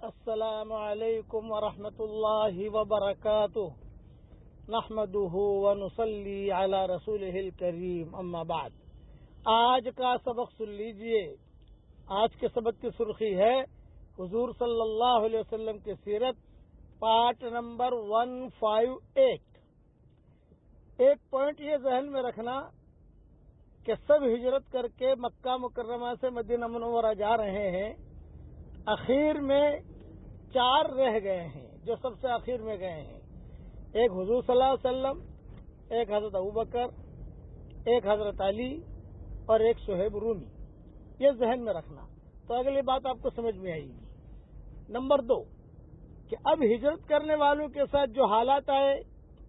السلام علیکم ورحمۃ اللہ وبرکاتہ نحمدہ ونصلی علی رسولہ الکریم اما بعد۔ آج کا سبق سن لیجئے۔ آج کے سبق کی سرخی ہے حضور صلی اللہ علیہ وسلم کی سیرت، پارٹ نمبر 158۔ ایک پوائنٹ یہ ذہن میں رکھنا کہ سب ہجرت کر کے مکہ مکرمہ سے مدینہ منورہ جا رہے ہیں، اخیر میں 4 رہ گئے ہیں جو سب سے اخیر میں گئے ہیں۔ ایک حضور صلی اللہ علیہ وسلم، ایک حضرت ابوبکر، ایک حضرت علی اور ایک صہیب رومی۔ یہ ذہن میں رکھنا تو اگلی بات آپ کو سمجھ میں آئے گی۔ نمبر 2 کہ اب ہجرت کرنے والوں کے ساتھ جو حالات آئے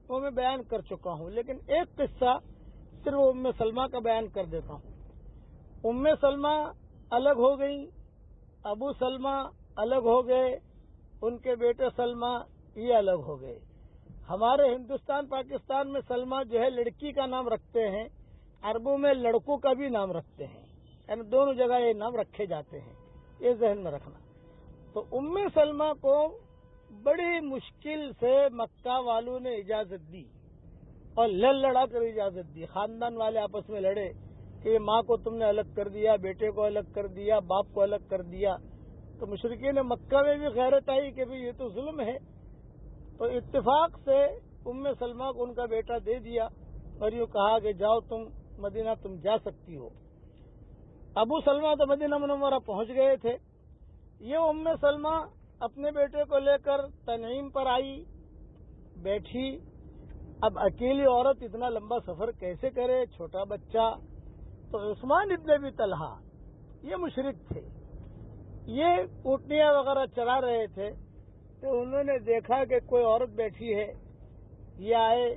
وہ میں بیان کر چکا ہوں، لیکن ایک قصہ صرف ام سلمہ کا بیان کر دیتا ہوں۔ ام سلمہ الگ ہو گئی، ابو سلمہ الگ ہو گئے، ان کے بیٹے سلمہ یہ الگ ہو گئے۔ ہمارے ہندوستان پاکستان میں سلمہ جو ہے لڑکی کا نام رکھتے ہیں، عربوں میں لڑکوں کا بھی نام رکھتے ہیں، یعنی دونوں جگہ یہ نام رکھے جاتے ہیں، یہ ذہن میں رکھنا۔ تو ام سلمہ کو بڑی مشکل سے مکہ والوں نے اجازت دی اور لڑا کر اجازت دی۔ خاندان والے آپس میں لڑے کہ یہ ماں کو تم نے الگ کر دیا، بیٹے کو الگ کر دیا، باپ کو الگ کر دیا۔ تو مشرکین مکہ میں بھی غیرت آئی کہ یہ تو ظلم ہے، تو اتفاق سے ام سلمہ کو ان کا بیٹا دے دیا اور یوں کہا کہ جاؤ تم مدینہ، تم جا سکتی ہو۔ ابو سلمہ تو مدینہ منورہ پہنچ گئے تھے۔ یہ ام سلمہ اپنے بیٹے کو لے کر تنعیم پر آئی، بیٹھی۔ اب اکیلی عورت اتنا لمبا سفر کیسے کرے، چھوٹا بچہ۔ تو عثمان ابن ابی طلحہ یہ مشرک تھے، یہ اونٹنیاں وغیرہ چلا رہے تھے، تو انہوں نے دیکھا کہ کوئی عورت بیٹھی ہے۔ یہ آئے،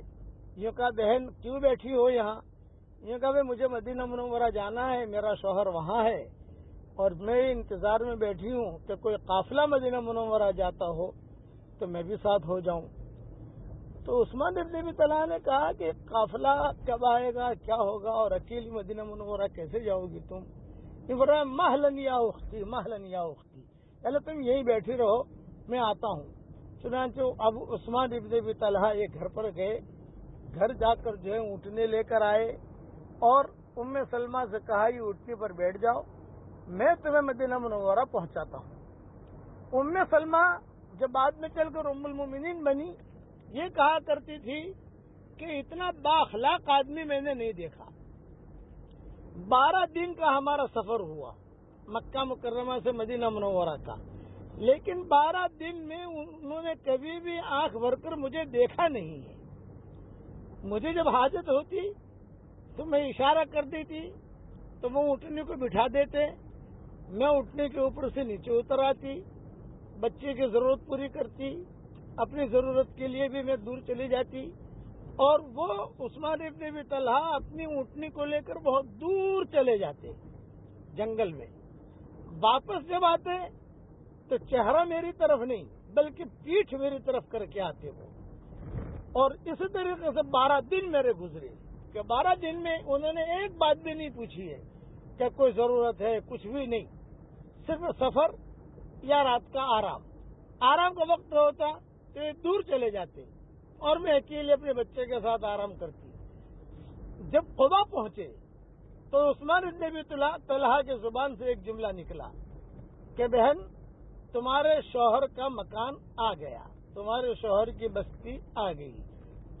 یوں کہا بہن کیوں بیٹھی ہو یہاں؟ یوں کہا مجھے مدینہ منورہ جانا ہے، میرا شوہر وہاں ہے اور میں انتظار میں بیٹھی ہوں کہ کوئی قافلہ مدینہ منورہ جاتا ہو تو میں بھی ساتھ ہو جاؤں۔ تو عثمان ابن ابی طلحہ نے کہا کہ قافلہ کب آئے گا، کیا ہوگا، اور اکیلی مدینہ منورہ کیسے جاؤ گی تم؟ یہ بول رہا ہے مہلن یا اختی، مہلن یا اختی، پہلے تم یہی بیٹھی رہو، میں آتا ہوں۔ چنانچہ اب عثمان ابن ابی طلحہ یہ گھر پر گئے، گھر جا کر جو ہے اونٹنے لے کر آئے اور ام سلمہ سے کہا یہ اونٹنی پر بیٹھ جاؤ، میں تمہیں مدینہ منورہ پہنچاتا ہوں۔ ام سلمہ جب بعد میں چل کر ام المومنین بنی، یہ کہا کرتی تھی کہ اتنا بااخلاق آدمی میں نے نہیں دیکھا۔ 12 دن کا ہمارا سفر ہوا مکہ مکرمہ سے مدینہ منورہ کا، لیکن 12 دن میں انہوں نے کبھی بھی آنکھ بھر کر مجھے دیکھا نہیں ہے۔ مجھے جب حاجت ہوتی تو میں اشارہ کر دیتی تو وہ اونٹنے کو بٹھا دیتے، میں اونٹنے کے اوپر سے نیچے اتر آتی، بچے کی ضرورت پوری کرتی، اپنی ضرورت کے لیے بھی میں دور چلی جاتی، اور وہ عثمان ابن ابی طلحہ اپنی اونٹنی کو لے کر بہت دور چلے جاتے جنگل میں۔ واپس جب آتے تو چہرہ میری طرف نہیں بلکہ پیٹھ میری طرف کر کے آتے وہ، اور اسی طریقے سے 12 دن میرے گزرے کہ 12 دن میں انہوں نے ایک بات بھی نہیں پوچھی ہے کہ کوئی ضرورت ہے، کچھ بھی نہیں، صرف سفر یا رات کا آرام کا وقت ہوتا تو یہ دور چلے جاتے اور میں اکیلے اپنے بچے کے ساتھ آرام کرتی۔ جب قبا پہنچے تو عثمان ابن ابی طلحہ کی زبان سے ایک جملہ نکلا کہ بہن تمہارے شوہر کا مکان آ گیا، تمہارے شوہر کی بستی آ گئی۔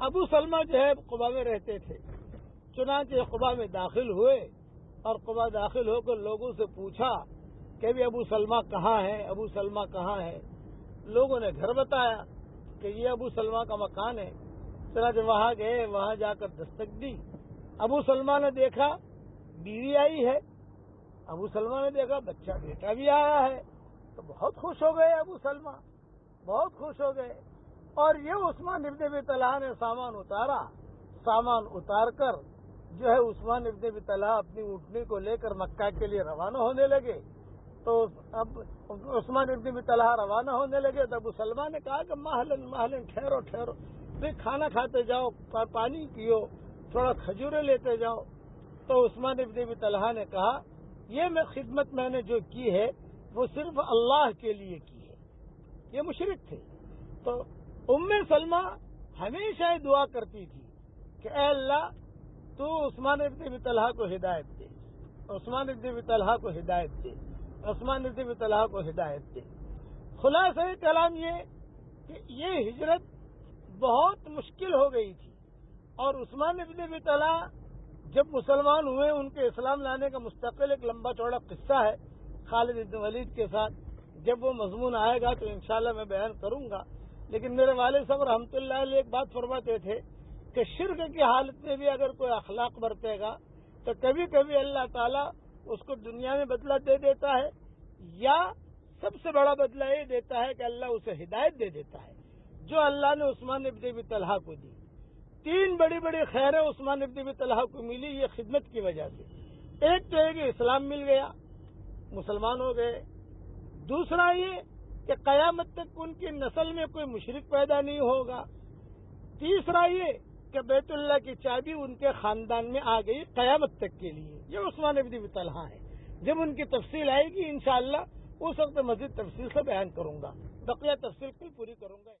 ابو سلمہ جو ہے قبا میں رہتے تھے، چنانچہ قبا میں داخل ہوئے اور قبا داخل ہو کر لوگوں سے پوچھا کہ بھی ابو سلمہ کہاں ہے، ابو سلمہ کہاں ہے؟ لوگوں نے گھر بتایا کہ یہ ابو سلمہ کا مکان ہے۔ چنانچہ وہاں گئے، وہاں جا کر دستک دی۔ ابو سلمہ نے دیکھا بیوی آئی ہے، ابو سلمہ نے دیکھا بچہ بیٹا بھی آیا ہے، تو بہت خوش ہو گئے ابو سلمہ، بہت خوش ہو گئے۔ اور یہ عثمان ابن ابی طلحہ نے سامان اتارا، سامان اتار کر جو ہے عثمان ابن ابی طلحہ اپنی اونٹنی کو لے کر مکہ کے لیے روانہ ہونے لگے۔ تو اب عثمان ابن ابی طلحہ روانہ ہونے لگے تو ابو سلمہ نے کہا کہ مہلن ٹھہرو پھر کھانا کھاتے جاؤ، پانی پیو، تھوڑا کھجورے لیتے جاؤ۔ تو عثمان ابن ابی طلحہ نے کہا یہ خدمت میں نے جو کی ہے وہ صرف اللہ کے لیے کی ہے، یہ مشرک تھے. تو سلمہ ہمیشہ دعا کرتی تھی کہ اے اللہ تو عثمان ابن ابی طلحہ کو ہدایت دے، عثمان ابن ابی طلحہ کو ہدایت دے، عثمان ابن ابی طلحہ کو ہدایت دے. خلاصہ کلام یہ کہ یہ ہجرت بہت مشکل ہو گئی تھی، اور عثمان ابن ابی طلحہ جب مسلمان ہوئے ان کے اسلام لانے کا مستقل ایک لمبا چوڑا قصہ ہے خالد بن ولید کے ساتھ. جب وہ مضمون آئے گا تو انشاءاللہ میں بیان کروں گا. لیکن میرے والد صاحب رحمۃ اللہ علیہ ایک بات فرماتے تھے کہ شرک کی حالت میں بھی اگر کوئی اخلاق برتے گا تو کبھی کبھی اللہ تعالیٰ اس کو دنیا میں بدلہ دے دیتا ہے، یا سب سے بڑا بدلہ یہ دیتا ہے کہ اللہ اسے ہدایت دے دیتا ہے، جو اللہ نے عثمان ابن ابی طلحہ کو دی. 3 بڑی بڑی خیریں عثمان ابن ابی طلحہ کو ملی یہ خدمت کی وجہ سے. ایک تو ہے کہ اسلام مل گیا، مسلمان ہو گئے. دوسرا یہ کہ قیامت تک ان کی نسل میں کوئی مشرک پیدا نہیں ہوگا. تیسرا یہ کہ بیت اللہ کی چابی ان کے خاندان میں آ گئی قیامت تک کے لیے. یہ عثمان ابن ابی طلحہ ہے. جب ان کی تفصیل آئے گی انشاءاللہ اس وقت مزید تفصیل سے بیان کروں گا، بقیہ تفصیل کل پوری کروں گا.